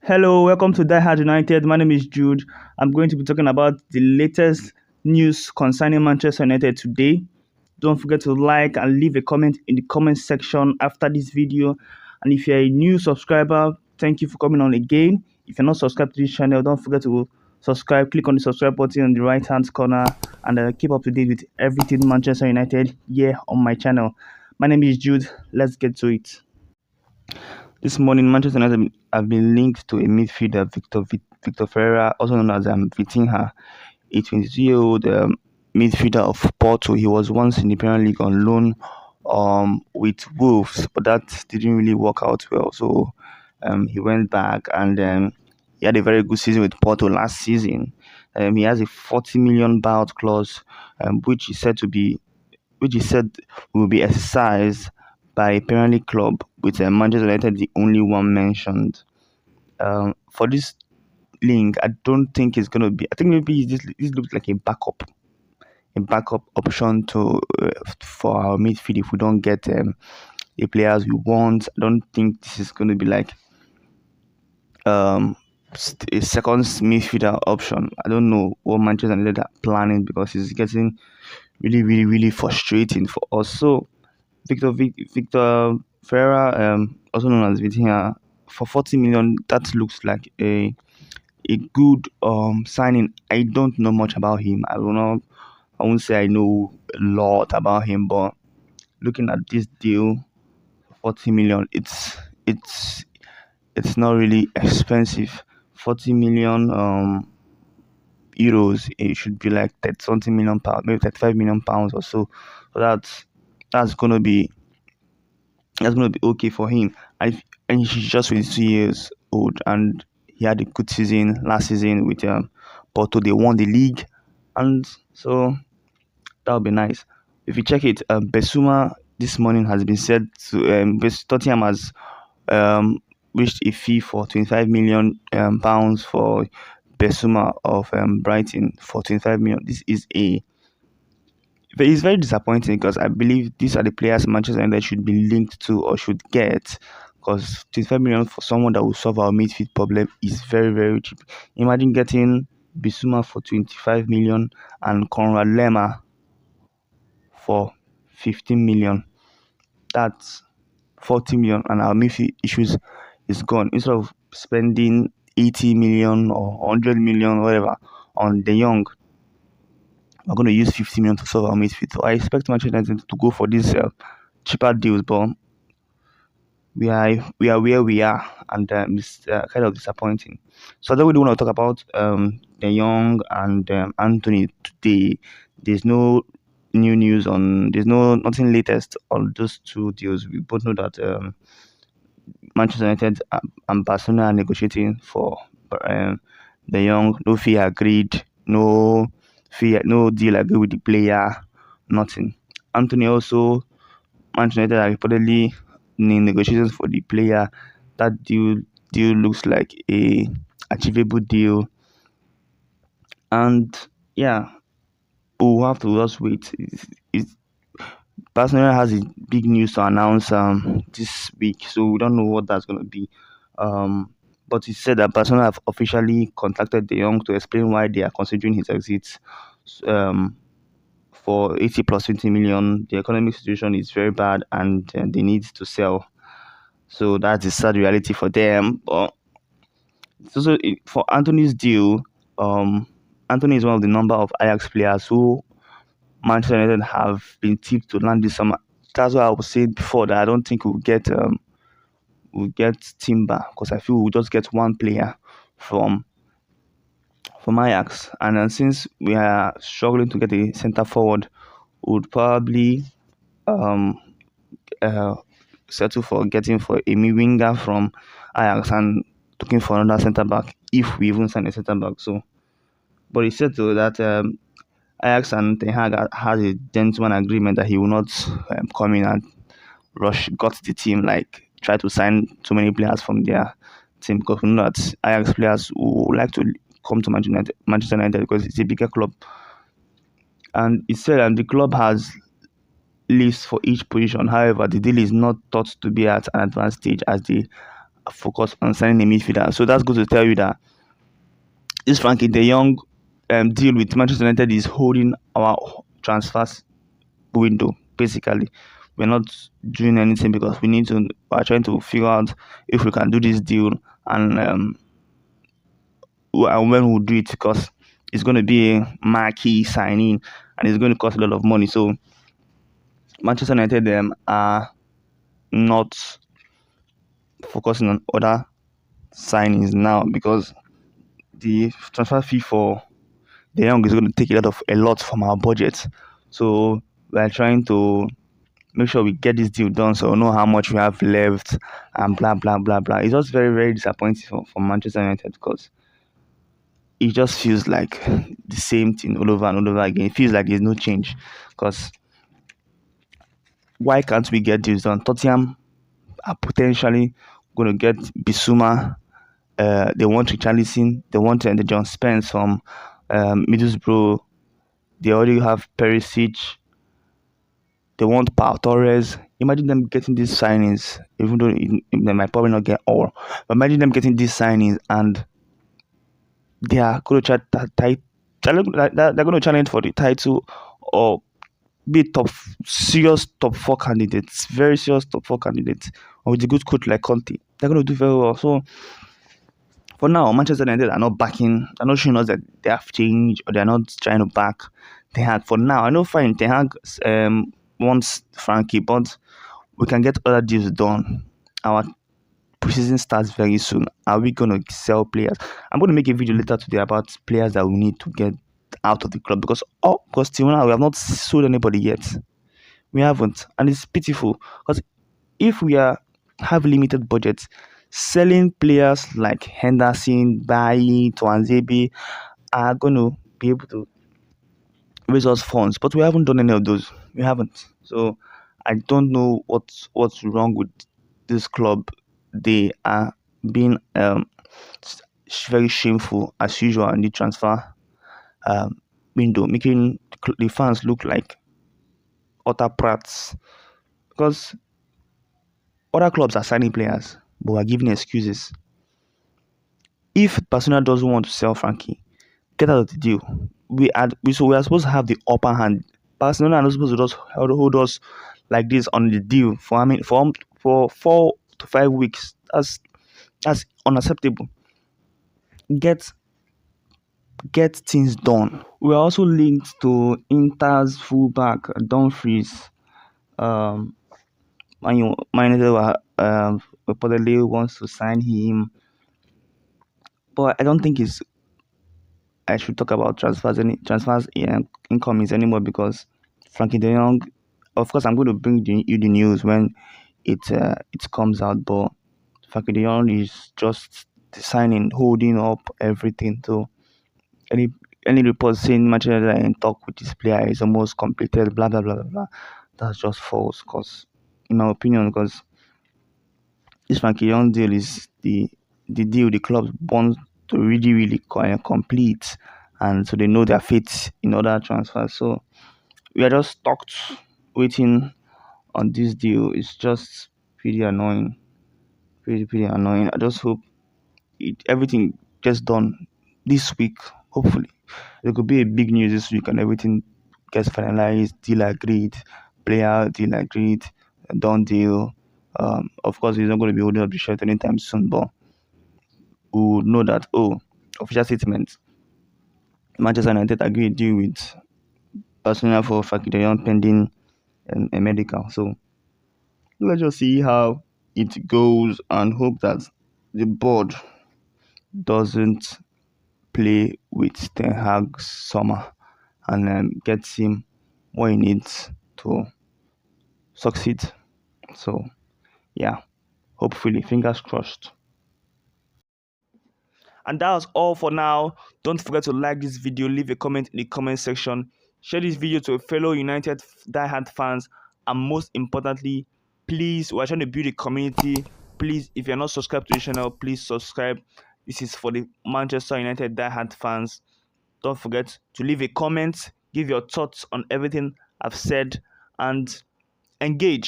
Hello, welcome to Die Hard United. My name is Jude. I'm going to be talking about the latest news concerning Manchester United today. Don't forget to like and leave a comment in the comment section after this video. And if you're a new subscriber, thank you for coming on again. If you're not subscribed to this channel, don't forget to subscribe. Click on the subscribe button on the right hand corner and keep up to date with everything Manchester United here on my channel. My name is Jude. Let's get to it. This morning, Manchester United have been linked to a midfielder, Victor Ferreira, also known as Vitinha, a 22-year-old midfielder of Porto. He was once in the Premier League on loan with Wolves, but that didn't really work out well. So he went back and he had a very good season with Porto last season. He has a 40 million buyout clause, which is said will be exercised by a Premier League club, with Manchester United the only one mentioned. For this link, I don't think it's gonna be. I think maybe this looks like a backup option to for our midfield if we don't get the players we want. I don't think this is gonna be like a second midfielder option. I don't know what Manchester United are planning because it's getting really frustrating for us. So Victor Ferreira, also known as Vitinha, for 40 million, that looks like a good signing. I don't know much about him. I won't say I know a lot about him, but looking at this deal, 40 million, it's not really expensive. 40 million euros, it should be like 30 something million pounds, maybe 35 million pounds or so. So that's gonna be okay for him. And he's just 22 years old, and he had a good season last season with Porto. They won the league, and so that would be nice. If you check it, Besuma this morning has been said to Tottenham has reached a fee for 25 million pounds for Besuma of Brighton for 25 million. This is it's very disappointing because I believe these are the players Manchester United should be linked to or should get, because 25 million for someone that will solve our midfield problem is very cheap. Imagine getting Bissouma for 25 million and Conrad Lemma for 15 million. That's 40 million, and our midfield issues is gone. Instead of spending 80 million or 100 million, whatever, on De Jong, we're going to use 50 million to solve our midfield. So I expect Manchester United to go for these cheaper deals, but we are where we are, and it's kind of disappointing. So I don't really want to talk about De Jong and Anthony today. There's no new news on. There's nothing latest on those two deals. We both know that Manchester United and Barcelona are negotiating for De Jong. No fee agreed. No deal agreed with the player. Nothing. Anthony also, Manchester United are reportedly in negotiations for the player. That deal looks like a achievable deal, and yeah, we'll have to just wait. Barcelona has a big news to announce this week, so we don't know what that's going to be. But it said that Barcelona have officially contacted De Jong to explain why they are considering his exit. Um, for 80 plus 20 million, the economic situation is very bad, and they need to sell. So that's the sad reality for them. But it's also for Anthony's deal. Um, Anthony is one of the number of Ajax players who Manchester United have been tipped to land this summer. That's why I was saying before that I don't think we'll get Timber, because I feel we'll just get one player from Ajax. And then since we are struggling to get a centre forward, would probably um uh, settle for getting for a winger from Ajax and looking for another centre back if we even sign a centre back. So, but he said though that Ajax and Ten Hag has a gentleman agreement that he will not come in and rush got the team, like try to sign too many players from their team, because we know that Ajax players would like to come to Manchester United because it's a bigger club. And he said the club has lists for each position. However, the deal is not thought to be at an advanced stage, as they focus on signing a midfielder. So that's good to tell you that this Frankie De Jong deal with Manchester United is holding our transfers window. Basically, we're not doing anything because we're trying to figure out if we can do this deal and and when we'll do it because it's going to be a marquee signing and it's going to cost a lot of money. So Manchester United are not focusing on other signings now because the transfer fee for De Jong is going to take a lot from our budget. So we're trying to make sure we get this deal done so we know how much we have left and blah blah blah blah. It's just very very disappointing for Manchester United because it just feels like the same thing all over and all over again. It feels like there's no change because why can't we get this done? Tottenham are potentially going to get Bissouma. They want Richarlison. They want the John Spence from Middlesbrough. They already have Perisic. They want Pau Torres. Imagine them getting these signings, even though they might probably not get all. But imagine them getting these signings and they are going to they're going to challenge for the title or be serious top four candidates, very serious top four candidates, or with a good coach like Conte. They're going to do very well. So for now, Manchester United are not backing. They're not showing us that they have changed or they're not trying to back Ten Hag. For now, I know fine. Ten Hag wants Frankie, but we can get other deals done. Our preseason starts very soon. Are we going to sell players? I'm going to make a video later today about players that we need to get out of the club because till now we have not sold anybody yet. We haven't, and it's pitiful because if we have limited budgets, selling players like Henderson, Bailly, Twanzebe are going to be able to raise us funds, but we haven't done any of those. We haven't. So I don't know what's wrong with this club. They are being very shameful as usual in the transfer window, making the fans look like utter prats because other clubs are signing players but are giving excuses. If Barcelona doesn't want to sell Frankie, get out of the deal. We are supposed to have the upper hand. Barcelona are not supposed to just hold us like this on the deal for 4 to 5 weeks. That's unacceptable. Get things done. We are also linked to Inter's fullback Dumfries. Man United reportedly wants to sign him, but I don't think I should talk about transfers incomings anymore because Frankie De Jong. Of course, I'm going to bring you the news when it comes out, but Frankie De Jong is just signing, holding up everything. So any any reports saying Manchester United are in talk with this player is almost completed, blah blah blah blah blah. That's just false, because in my opinion, because this Frankie Young deal is the deal the club want to really really complete, and so they know their fate in other transfers. So we are just stuck waiting on this deal. It's just pretty annoying, pretty annoying. I just hope everything gets done this week. Hopefully, there could be a big news this week and everything gets finalized, deal agreed, player deal agreed, done deal. Of course, he's not going to be holding up the shirt anytime soon, but we would know that, oh, official statement, Manchester United agreed deal with Barcelona for Frankie de Jong pending a medical. So let's just see how it goes and hope that the board doesn't play with Ten Hag's summer and gets him what he needs to succeed. So yeah, hopefully, fingers crossed. And that was all for now. Don't forget to like this video, leave a comment in the comment section, share this video to fellow United diehard fans, and most importantly, please, we're trying to build a community. Please, if you're not subscribed to the channel, please subscribe. This is for the Manchester United diehard fans. Don't forget to leave a comment, give your thoughts on everything I've said, and engage.